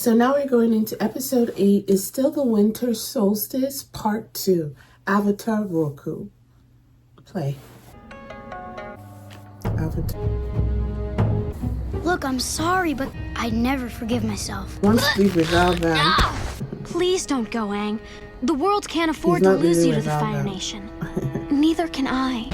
So now we're going into episode 8. It's still the Winter Solstice, part 2. Avatar Roku. Play. Avatar. Look, I'm sorry, but I'd never forgive myself. One sleep without them. Please don't go, Aang. The world can't afford to lose you to the Fire Nation. Neither can I.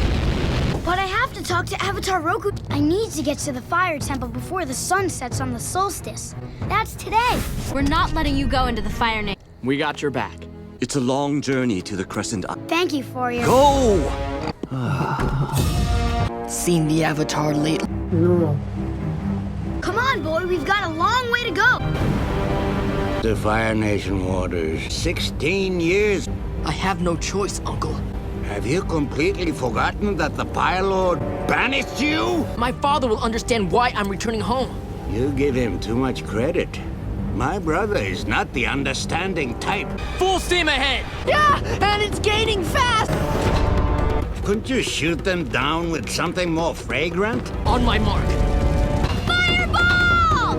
But I have to talk to Avatar Roku. I need to get to the Fire Temple before the sun sets on the solstice. That's today. We're not letting you go into the Fire Nation. We got your back. It's a long journey to the Crescent. Thank you for your... Go! Seen the Avatar lately? No. Come on, boy. We've got a long way to go. The Fire Nation waters. 16 years. I have no choice, Uncle. Have you completely forgotten that the Fire Lord banished you? My father will understand why I'm returning home. You give him too much credit. My brother is not the understanding type. Full steam ahead! Yeah, and it's gaining fast! Couldn't you shoot them down with something more fragrant? On my mark. Fireball!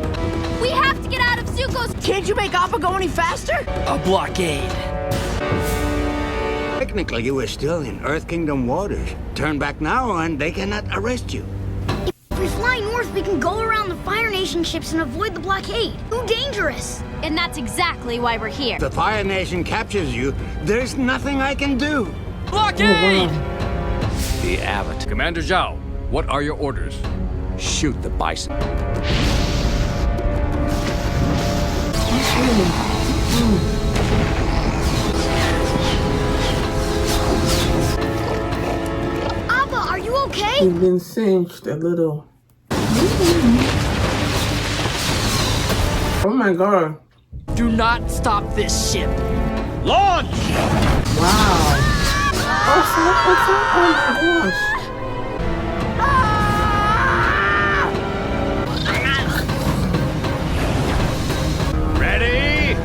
We have to get out of Zuko's... Can't you make Appa go any faster? A blockade. Technically, you were still in Earth Kingdom waters. Turn back now and they cannot arrest you. If we fly north, we can go around the Fire Nation ships and avoid the blockade. Too dangerous. And that's exactly why we're here. If the Fire Nation captures you, there's nothing I can do. Blockade! The Avatar. Commander Zhao, what are your orders? Shoot the bison. Appa, are you okay? He's been singed a little. Oh my god. Do not stop this ship. Launch! Wow. Oh my gosh. Ready?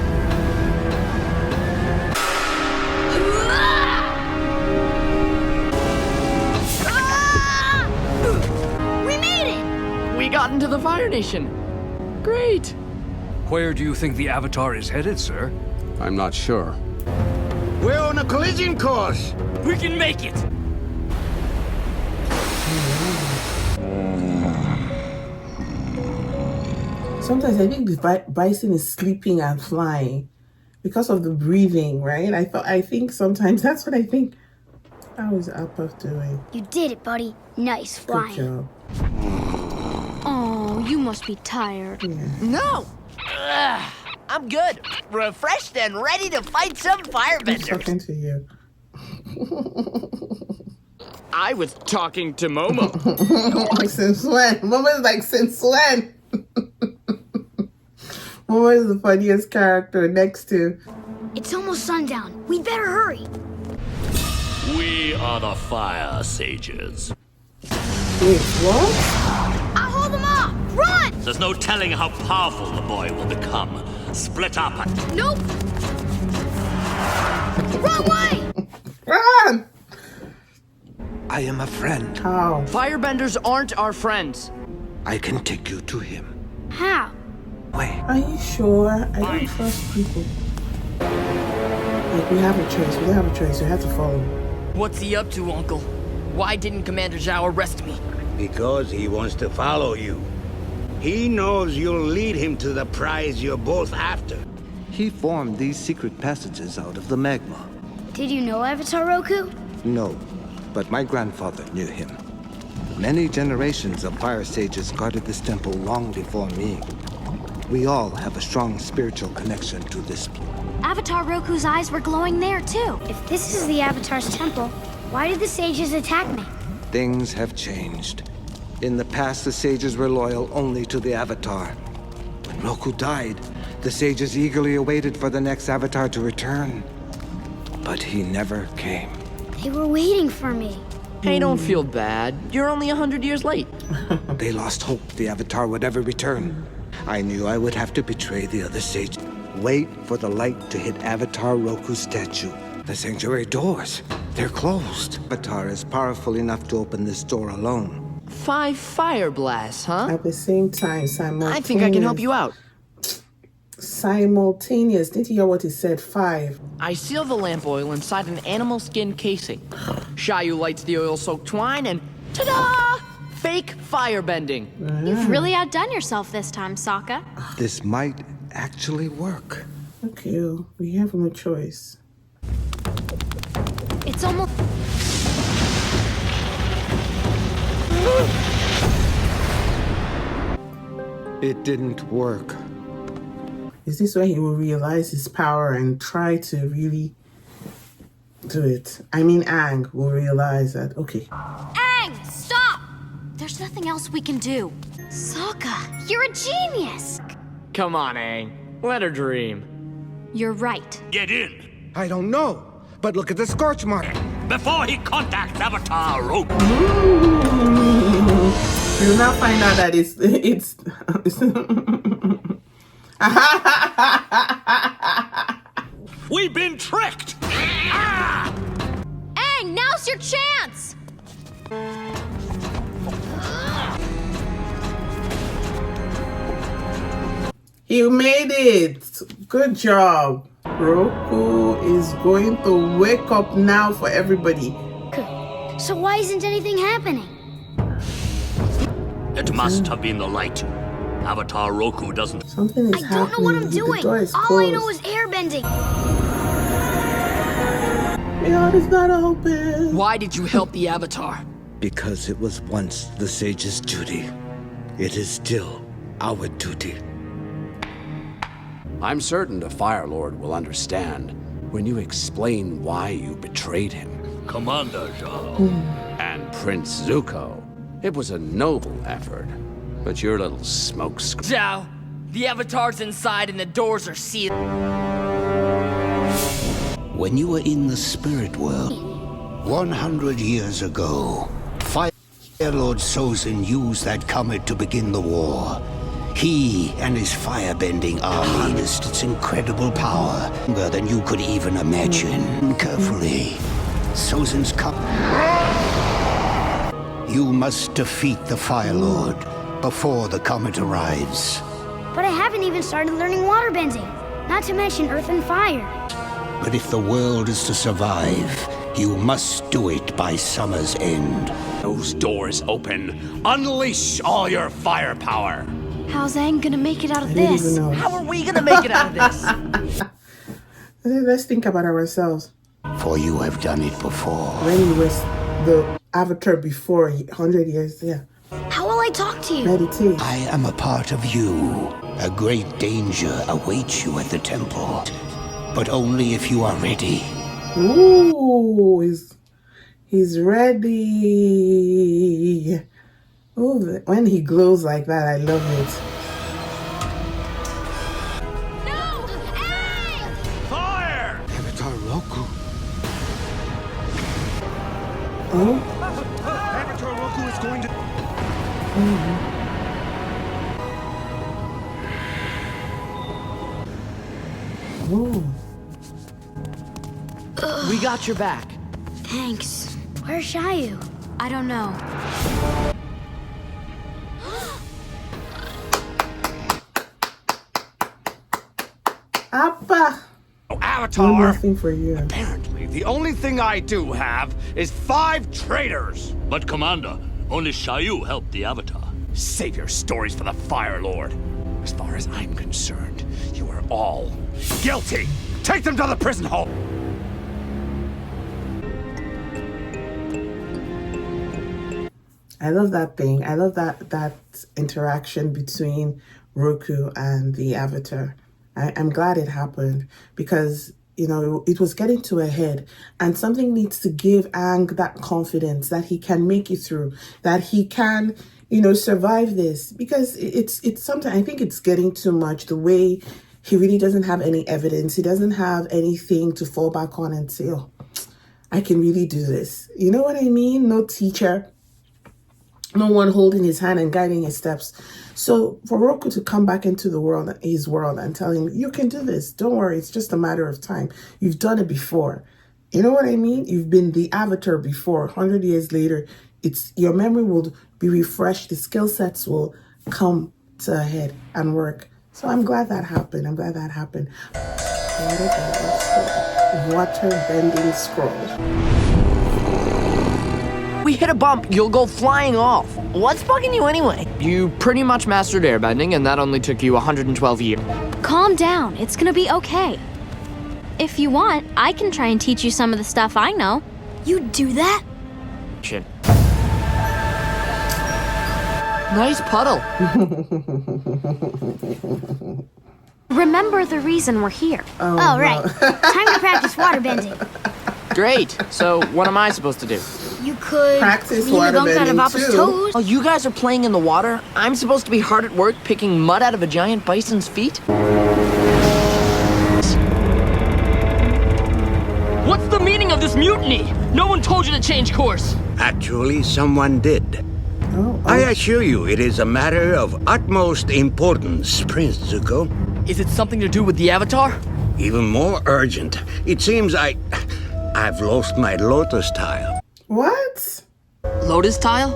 We made it! We got into the Fire Nation. Great. Where do you think the Avatar is headed, sir? I'm not sure. We're on a collision course. We can make it. Sometimes I think the bison is sleeping and flying because of the breathing, right? I think sometimes that's what I think. How is Appa doing? You did it, buddy. Nice Good flying. job. Oh, you must be tired. Yeah. No. I'm good. Refreshed and ready to fight some I'm firebenders. talking to you. I was talking to Momo. Since when? Momo's like, since when? Momo is the funniest character next to... It's almost sundown. We better hurry. We are the Fire Sages. Wait, what? I'll hold them off. Run! There's no telling how powerful the boy will become. Split up and... Nope. Wrong way! Run! I am a friend. How? Firebenders aren't our friends. I can take you to him. How? Wait. Are you sure? I don't trust people. Like, we have a choice. We have a choice. We have to follow. What's he up to, Uncle? Why didn't Commander Zhao arrest me? Because he wants to follow you. He knows you'll lead him to the prize you're both after. He formed these secret passages out of the magma. Did you know Avatar Roku? No, but my grandfather knew him. Many generations of fire sages guarded this temple long before me. We all have a strong spiritual connection to this place. Avatar Roku's eyes were glowing there, too. If this is the Avatar's temple, why did the sages attack me? Things have changed. In the past, the sages were loyal only to the Avatar. When Roku died, the sages eagerly awaited for the next Avatar to return. But he never came. They were waiting for me. Hey, don't feel bad. You're only 100 years late. They lost hope the Avatar would ever return. I knew I would have to betray the other sage. Wait for the light to hit Avatar Roku's statue. The sanctuary doors, they're closed. Avatar is powerful enough to open this door alone. 5 fire blasts, huh? At the same time, simultaneously. I think I can help you out. simultaneous. Didn't you hear what he said? 5. I seal the lamp oil inside an animal skin casing. Shayu lights the oil-soaked twine and ta-da! Fake firebending. You've really outdone yourself this time, Sokka. This might actually work. Okay, well, we have no choice. It's almost... It didn't work. Is this when he will realize his power and try to really do it? I mean, Aang will realize that, okay. Aang, stop! There's nothing else we can do. Sokka, you're a genius! Come on, Aang. Let her dream. You're right. Get in I don't know, but look at the scorch mark. before he contacts Avatar Roku. You'll now find out that it's We've been tricked! Ah! Aang, now's your chance! You made it! Good job. Roku is going to wake up now for everybody. So why isn't anything happening? It must have been the light. Avatar Roku doesn't. Something is I don't know what I'm happening. doing. The door is All closed. I know is airbending. My heart is not open. Why did you help the Avatar? Because it was once the sage's duty. It is still our duty. I'm certain the Fire Lord will understand when you explain why you betrayed him. Commander Zhao. And Prince Zuko. It was a noble effort, but your little smokescreen. Zhao, the Avatar's inside and the doors are sealed. When you were in the spirit world, 100 years ago, Fire Lord Sozin used that comet to begin the war. He and his firebending army harnessed its incredible power, longer than you could even imagine. Carefully, Sozin's comet. You must defeat the Fire Lord before the comet arrives. But I haven't even started learning waterbending. Not to mention earth and fire. But if the world is to survive, you must do it by summer's end. Those doors open. Unleash all your firepower. How's Aang gonna make it out of I don't even this? know. How are we gonna make it out of this? Let's think about ourselves. For you have done it before. When he was the Avatar before 100 years, yeah. How will I talk to you? Meditate. I am a part of you. A great danger awaits you at the temple. But only if you are ready. Ooh, he's ready. Ooh, when he glows like that, I love it. No! Aang! Fire! Avatar Roku. Oh, Avatar Roku is going to... oh. We got your back. Thanks. Where's Shayu? I don't know. Appa! Avatar! Nothing for you. Apparently, the only thing I do have is 5 traitors. But Commander, only Shayu helped the Avatar. Save your stories for the Fire Lord. As far as I'm concerned, you are all guilty. Take them to the prison hall. I love that thing. I love that interaction between Roku and the Avatar. I'm glad it happened because, you know, it was getting to a head and something needs to give Aang that confidence that he can make it through, that he can, you know, survive this because it's something, I think it's getting too much the way he really doesn't have any evidence. He doesn't have anything to fall back on and say, oh, I can really do this. You know what I mean? No teacher. No one holding his hand and guiding his steps. So for Roku to come back into his world and tell him, you can do this. Don't worry. It's just a matter of time. You've done it before. You know what I mean? You've been the Avatar before. 100 years later, your memory will be refreshed. The skill sets will come to a head and work. So I'm glad that happened. I'm glad that happened. Waterbending scroll. We hit a bump, you'll go flying off. What's bugging you anyway? You pretty much mastered airbending, and that only took you 112 years. Calm down. It's gonna be okay. If you want, I can try and teach you some of the stuff I know. You'd do that? Shit. Nice puddle. Remember the reason we're here. Oh, right. Time to practice waterbending. Great. So what am I supposed to do? You could practice clean the gunk out of waterbending Appa's too. toes. Oh, you guys are playing in the water? I'm supposed to be hard at work picking mud out of a giant bison's feet? What's the meaning of this mutiny? No one told you to change course. Actually, someone did. Oh, I assure you, it is a matter of utmost importance, Prince Zuko. Is it something to do with the Avatar? Even more urgent. It seems I've lost my lotus tile. what? Lotus tile?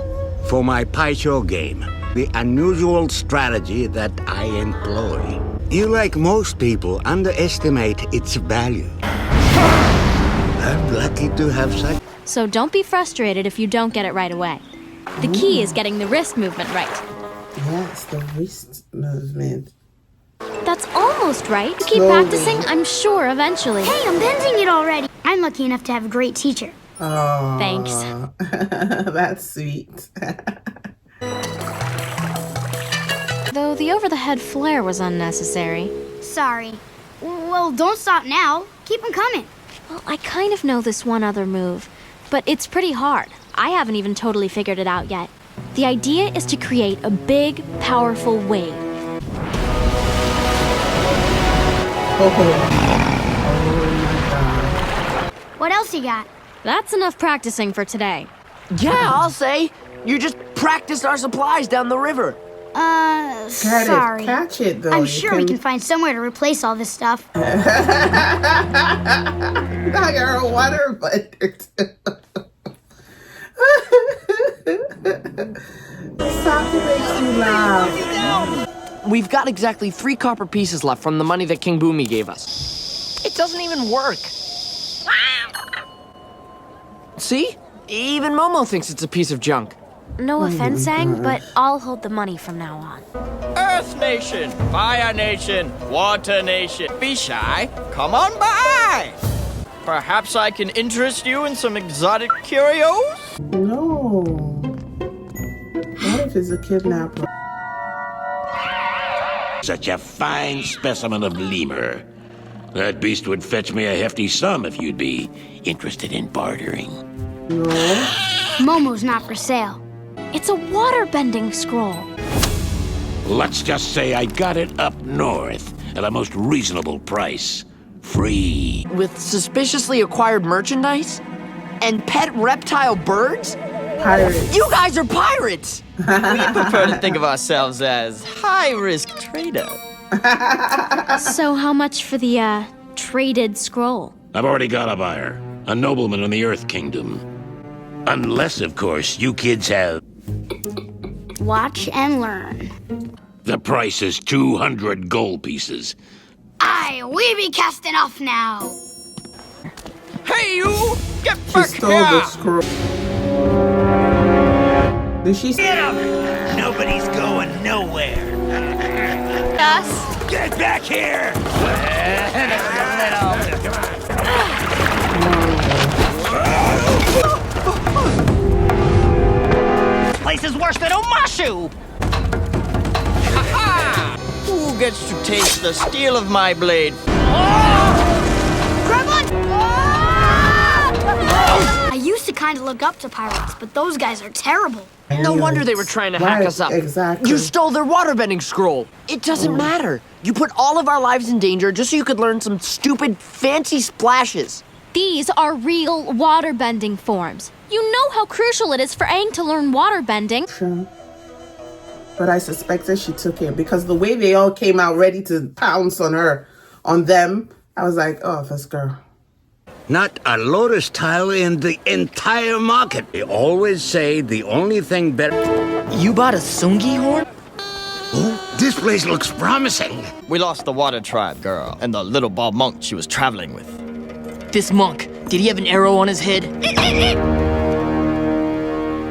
For my Paisho game, the unusual strategy that I employ. You, like most people, underestimate its value. I'm lucky to have such... So don't be frustrated if you don't get it right away. The key is getting the wrist movement right. Yes, the wrist movement. That's almost right. Keep Slowly. practicing, I'm sure eventually. Hey, I'm bending it already. I'm lucky enough to have a great teacher. Oh, Thanks. That's sweet. Though the over-the-head flare was unnecessary. Sorry. Well, don't stop now. Keep them coming. Well, I kind of know this one other move, but it's pretty hard. I haven't even totally figured it out yet. The idea is to create a big, powerful wave. What else you got? That's enough practicing for today. Yeah, I'll say. You just practiced our supplies down the river. Sorry. Catch it, though. I'm You sure we can find somewhere to replace all this stuff. Now you're a waterbender, too. Sokka makes you laugh. We've got exactly 3 copper pieces left from the money that King Boomy gave us. It doesn't even work. See? Even Momo thinks it's a piece of junk. No offense, Aang, but I'll hold the money from now on. Earth Nation, Fire Nation, Water Nation. Be shy. Come on by. Perhaps I can interest you in some exotic curios? No. What if it's a kidnapper? Such a fine specimen of lemur. That beast would fetch me a hefty sum if you'd be interested in bartering. No. Momo's not for sale. It's a water-bending scroll. Let's just say I got it up north at a most reasonable price. Free. With suspiciously acquired merchandise? And pet reptile birds? Pirates. You guys are pirates! We prefer to think of ourselves as high-risk traders. So how much for the, traded scroll? I've already got a buyer. A nobleman in the Earth Kingdom. Unless, of course, you kids have... Watch and learn. The price is 200 gold pieces. Aye, we be casting off now. Hey, you! Get She back stole here! the scroll. Did she Get him! Nobody's going nowhere. Us? Get back here! This place is worse than Omashu! Ha-ha! Who gets to taste the steel of my blade? Grab on! I used to kind of look up to pirates, but those guys are terrible. No wonder they were trying to hack Right, us up. exactly. You stole their waterbending scroll. It doesn't matter. You put all of our lives in danger just so you could learn some stupid, fancy splashes. These are real water-bending forms. You know how crucial it is for Aang to learn water-bending. True. But I suspected she took it because the way they all came out ready to pounce on her, on them, I was like, oh, this girl. Not a lotus tile in the entire market. They always say the only thing better... You bought a Sungi horn? Who This place looks promising. We lost the water tribe girl and the little bald monk she was traveling with. This monk, did he have an arrow on his head?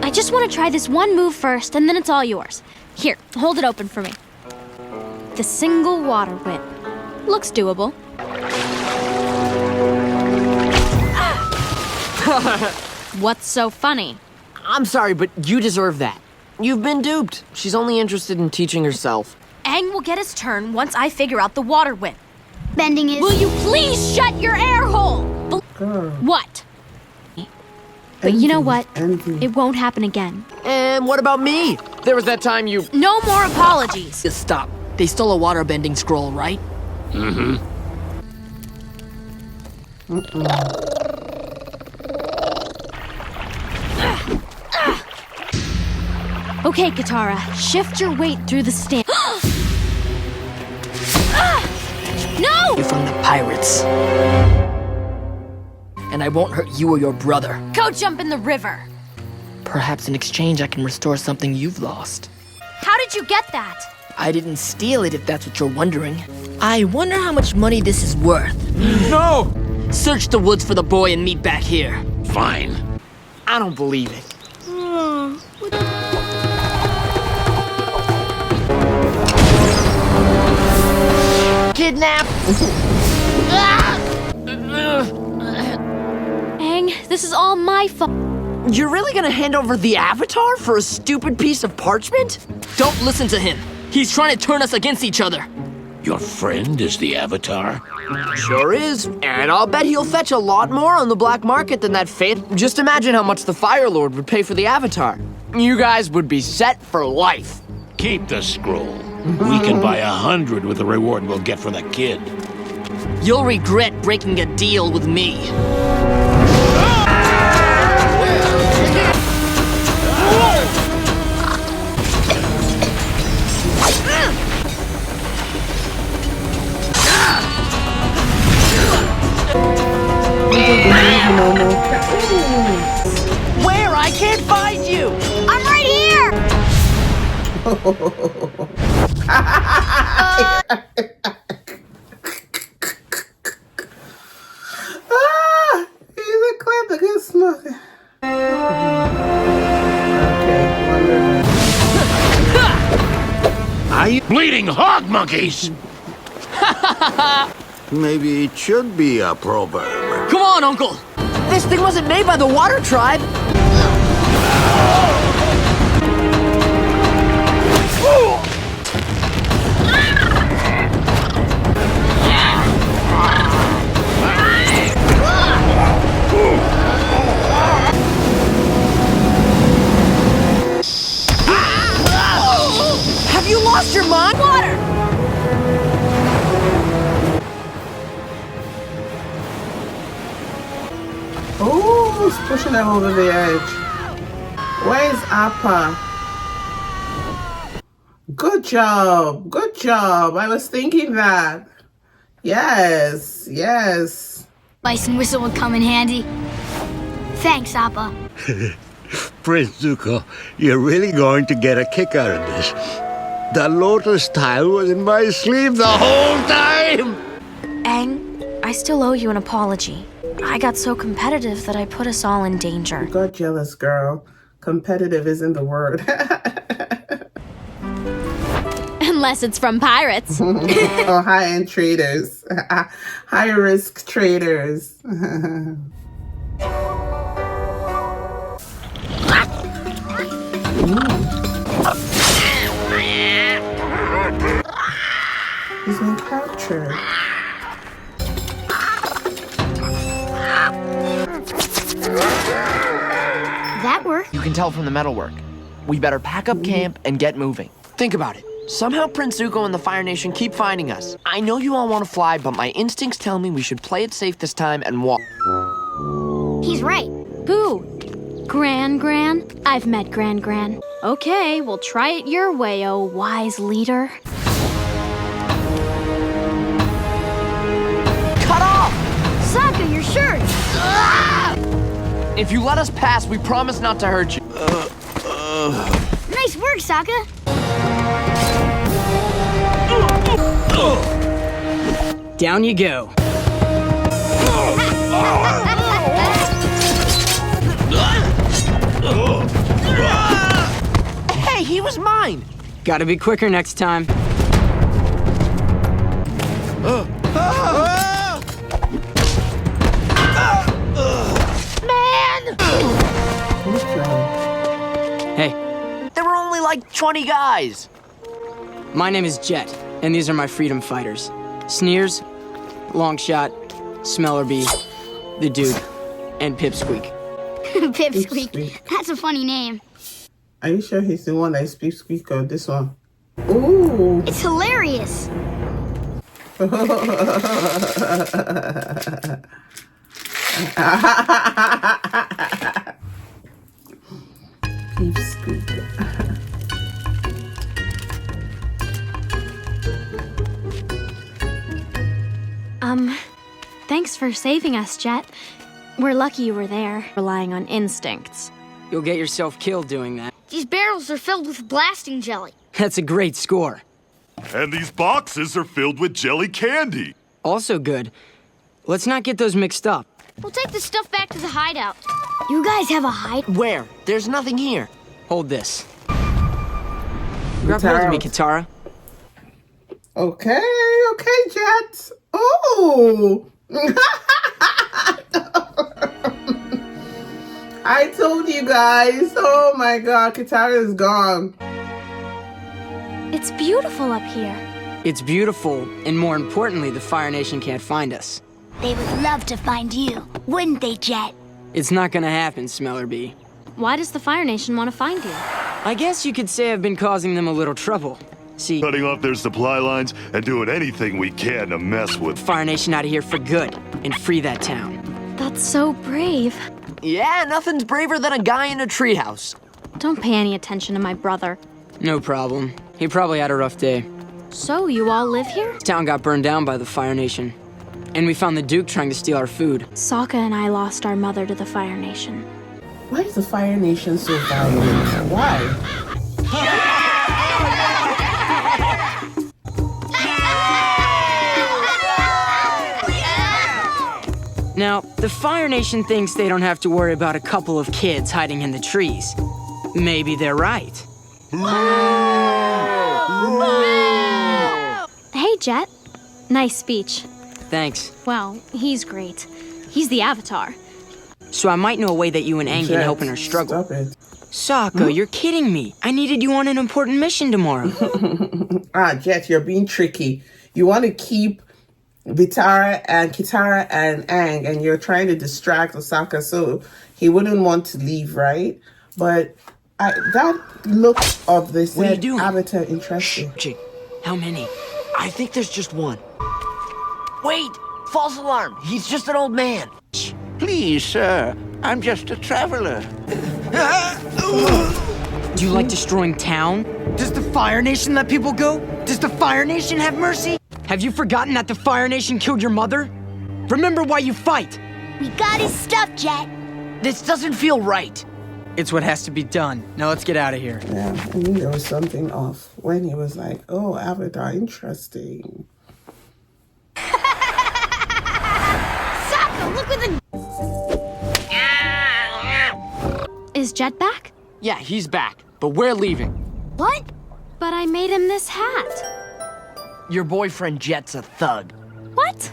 I just want to try this one move first, and then it's all yours. Here, hold it open for me. The single water whip. Looks doable. What's so funny? I'm sorry, but you deserve that. You've been duped. She's only interested in teaching herself. Aang will get his turn once I figure out the water whip. Bending is... Will you please shut your air hole? What? But you know what? It won't happen again. And what about me? There was that time you... No more apologies. Just stop. They stole a waterbending scroll, right? Mm-hmm. Okay, Katara, shift your weight through the stand. No! You're from the pirates. And I won't hurt you or your brother. Go jump in the river. Perhaps in exchange I can restore something you've lost. How did you get that? I didn't steal it, if that's what you're wondering. I wonder how much money this is worth. No! Search the woods for the boy and meet back here. Fine. I don't believe it. Kidnap! Aang, this is all my fault. You're really gonna hand over the Avatar for a stupid piece of parchment? Don't listen to him. He's trying to turn us against each other. Your friend is the Avatar? Sure is. And I'll bet he'll fetch a lot more on the black market than that Faith. Just imagine how much the Fire Lord would pay for the Avatar. You guys would be set for life. Keep the scroll. We can buy 100 with the reward we'll get for the kid. You'll regret breaking a deal with me. Where? I can't find you! I'm right here! He's a clip that gets smoking. Okay, wonderful. Are you bleeding hog monkeys? Maybe it should be a proverb. Come on, Uncle! This thing wasn't made by the Water Tribe! Have you lost your mind? Water! Oh, he's pushing them over the edge. Where's Appa? Good job. Good job. I was thinking that. Yes, yes. Bison whistle would come in handy. Thanks, Appa. Prince Zuko, you're really going to get a kick out of this. The lotus tile was in my sleeve the whole time! Aang, I still owe you an apology. I got so competitive that I put us all in danger. You got jealous, girl. Competitive isn't the word. Unless it's from pirates. Or high-end traders. High-risk traders. He's been captured. That worked. You can tell from the metalwork. We better pack up camp and get moving. Think about it. Somehow Prince Zuko and the Fire Nation keep finding us. I know you all want to fly, but my instincts tell me we should play it safe this time and walk. He's right. Who? Gran? I've met Gran. Okay, we'll try it your way, oh wise leader. Cut off! Sokka, your shirt! If you let us pass, we promise not to hurt you. Nice work, Sokka. Down you go. Hey, he was mine! Gotta be quicker next time. Man! Hey, There were only like 20 guys. my name is Jet, and these are my freedom fighters. Sneers, Longshot, Smellerbee, the Duke, and Pipsqueak. Pipsqueak. That's a funny name. Are you sure he's the one that speaks squeak or this one? Ooh. It's hilarious. Beef squeak. Thanks for saving us, Jet. We're lucky you were there, relying on instincts. You'll get yourself killed doing that. These barrels are filled with blasting jelly. That's a great score. And these boxes are filled with jelly candy. Also good. Let's not get those mixed up. We'll take the stuff back to the hideout. You guys have a hide? Where? There's nothing here. Hold this. Grab hold of me, Katara. Okay, Jet. Oh! I told you guys. Oh my god, Katara is gone. It's beautiful up here. It's beautiful, and more importantly, the Fire Nation can't find us. They would love to find you, wouldn't they, Jet? It's not gonna happen, Smellerbee. Why does the Fire Nation want to find you? I guess you could say I've been causing them a little trouble. See, Cutting off their supply lines and doing anything we can to mess with. Fire Nation out of here for good, and free that town. That's so brave. Yeah, nothing's braver than a guy in a treehouse. Don't pay any attention to my brother. No problem. He probably had a rough day. So, you all live here? Town got burned down by the Fire Nation. And we found the Duke trying to steal our food. Sokka and I lost our mother to the Fire Nation. Why is the Fire Nation so violent? Why? Now, the Fire Nation thinks they don't have to worry about a couple of kids hiding in the trees. Maybe they're right. Hey, Jet. Nice speech. Thanks. Well, he's great. He's the Avatar. So I might know a way that you and Aang can help in our struggle. Stop it. Sokka, you're kidding me. I needed you on an important mission tomorrow. Jet, you're being tricky. You want to keep Kitara and Aang, and you're trying to distract Osaka so he wouldn't want to leave, right? But that look of this What are you doing? Avatar interesting. Jake, how many? I think there's just one. Wait! False alarm! He's just an old man. Please, sir, I'm just a traveler. Do you like destroying town? Does the Fire Nation let people go? Does the Fire Nation have mercy? Have you forgotten that the Fire Nation killed your mother? Remember why you fight. We got his stuff, Jet. This doesn't feel right. It's what has to be done. Now let's get out of here. Yeah, I knew there was something off when he was like, oh, Avatar, interesting. Sokka, look what the... Is Jet back? Yeah, he's back, but we're leaving. What? But I made him this hat. Your boyfriend Jet's a thug. What?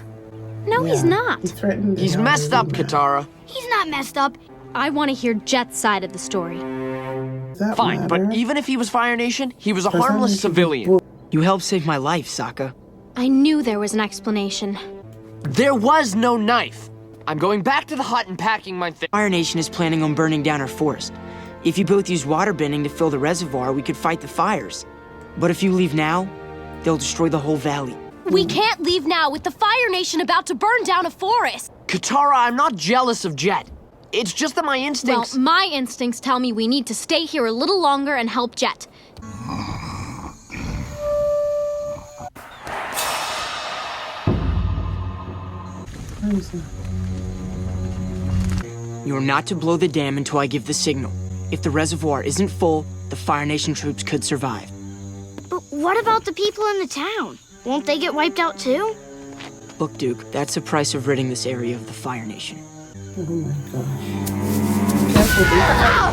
No, he's Yeah, not. He threatened He's them. messed up, Katara. He's not messed up. I want to hear Jet's side of the story. Does that Fine, matter? but even if he was Fire Nation, he was a Because harmless that makes civilian. You helped save my life, Sokka. I knew there was an explanation. There was no knife. I'm going back to the hut and packing my things. Fire Nation is planning on burning down our forest. If you both use waterbending to fill the reservoir, we could fight the fires. But if you leave now, they'll destroy the whole valley. We can't leave now with the Fire Nation about to burn down a forest. Katara, I'm not jealous of Jet. It's just that my Well, instincts... my instincts tell me we need to stay here a little longer and help Jet. Where is he? You're not to blow the dam until I give the signal. If the reservoir isn't full, the Fire Nation troops could survive. But what about the people in the town? Won't they get wiped out too? Look, Duke, that's the price of ridding this area of the Fire Nation. Oh my gosh. Careful,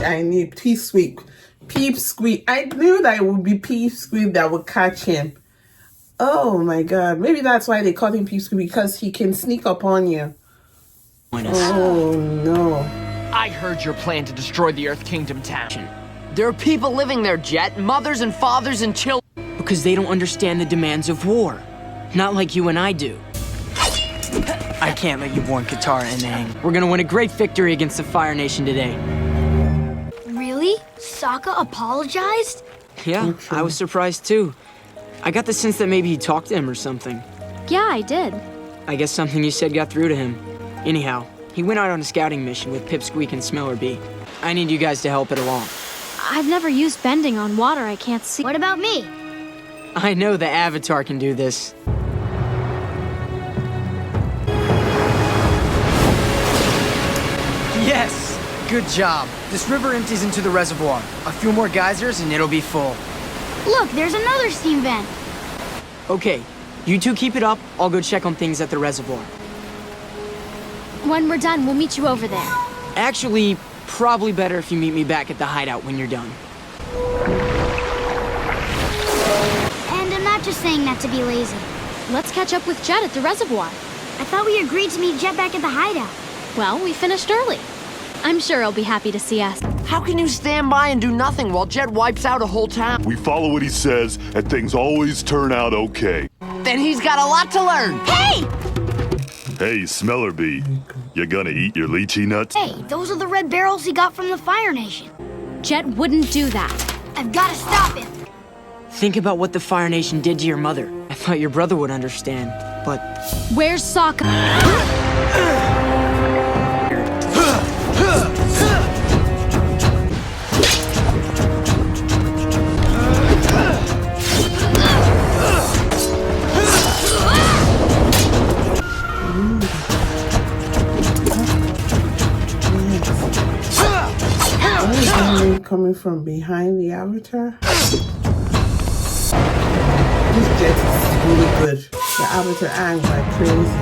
I need Peep Squeak. Peep Squeak. I knew that it would be Peep Squeak that would catch him. Oh my god. Maybe that's why they called him Peep Squeak, because he can sneak up on you. Oh no. I heard your plan to destroy the Earth Kingdom town. There are people living there, Jet. Mothers and fathers and children. Because they don't understand the demands of war. Not like you and I do. I can't let you warn Katara and Aang. We're gonna win a great victory against the Fire Nation today. Really? Sokka apologized? Yeah, I was surprised too. I got the sense that maybe he talked to him or something. Yeah, I did. I guess something you said got through to him. Anyhow, he went out on a scouting mission with Pipsqueak and Smellerbee. I need you guys to help it along. I've never used bending on water I can't see. What about me? I know the Avatar can do this. Yes! Good job. This river empties into the reservoir. A few more geysers and it'll be full. Look, there's another steam vent. Okay, you two keep it up. I'll go check on things at the reservoir. When we're done, we'll meet you over there. Actually, probably better if you meet me back at the hideout when you're done. And I'm not just saying that to be lazy. Let's catch up with Jet at the reservoir. I thought we agreed to meet Jet back at the hideout. Well, we finished early. I'm sure he'll be happy to see us. How can you stand by and do nothing while Jet wipes out a whole town? We follow what he says, and things always turn out okay. Then he's got a lot to learn. Hey! Hey, Smellerbee, you gonna eat your lychee nuts? Hey, those are the red barrels he got from the Fire Nation. Jet wouldn't do that. I've got to stop him. Think about what the Fire Nation did to your mother. I thought your brother would understand, but... Where's Sokka? Coming from behind the Avatar. This jet is really good. The Avatar Aang like crazy.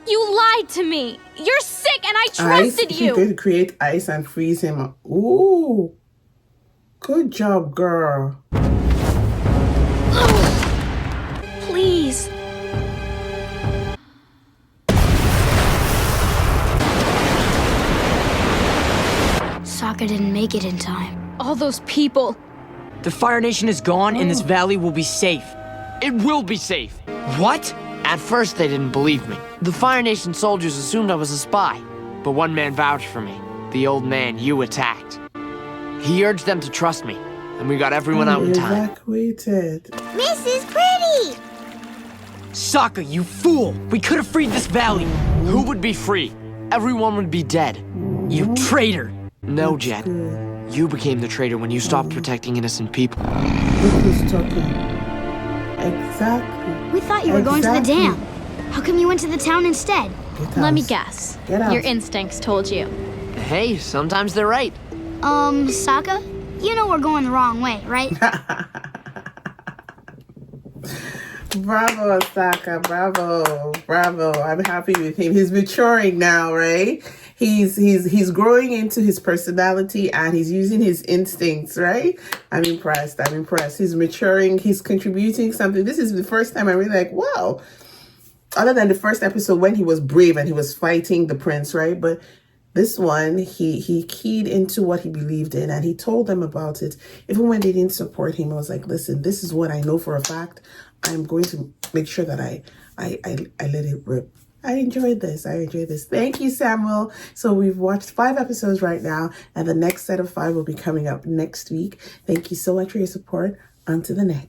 You lied to me. You're sick and I trusted you. He could create ice and freeze him. Ooh. Good job, girl. Please. Sokka didn't make it in time. All those people. The Fire Nation is gone and this valley will be safe. It will be safe. What? At first, they didn't believe me. The Fire Nation soldiers assumed I was a spy. But one man vouched for me. The old man you attacked. He urged them to trust me. And we got everyone out in time. Evacuated. Mrs. Pretty! Sokka, you fool! We could have freed this valley! Who would be free? Everyone would be dead. You traitor! No, Jet. You became the traitor when you stopped protecting innocent people. Look who's talking. Exactly. We thought you were going to the dam. How come you went to the town instead? Let me guess. Get out. Your instincts told you. Hey, sometimes they're right. Sokka? You know we're going the wrong way, right? Bravo, Sokka. Bravo. Bravo. I'm happy with him. He's maturing now, right? He's growing into his personality and he's using his instincts, right? I'm impressed. He's maturing. He's contributing something. This is the first time I'm really like, wow. Other than the first episode when he was brave and he was fighting the prince, right? But this one, he keyed into what he believed in and he told them about it. Even when they didn't support him, I was like, listen, this is what I know for a fact. I'm going to make sure that I let it rip. I enjoyed this. Thank you, Samuel. So we've watched 5 episodes right now, and the next set of 5 will be coming up next week. Thank you so much for your support. On to the next.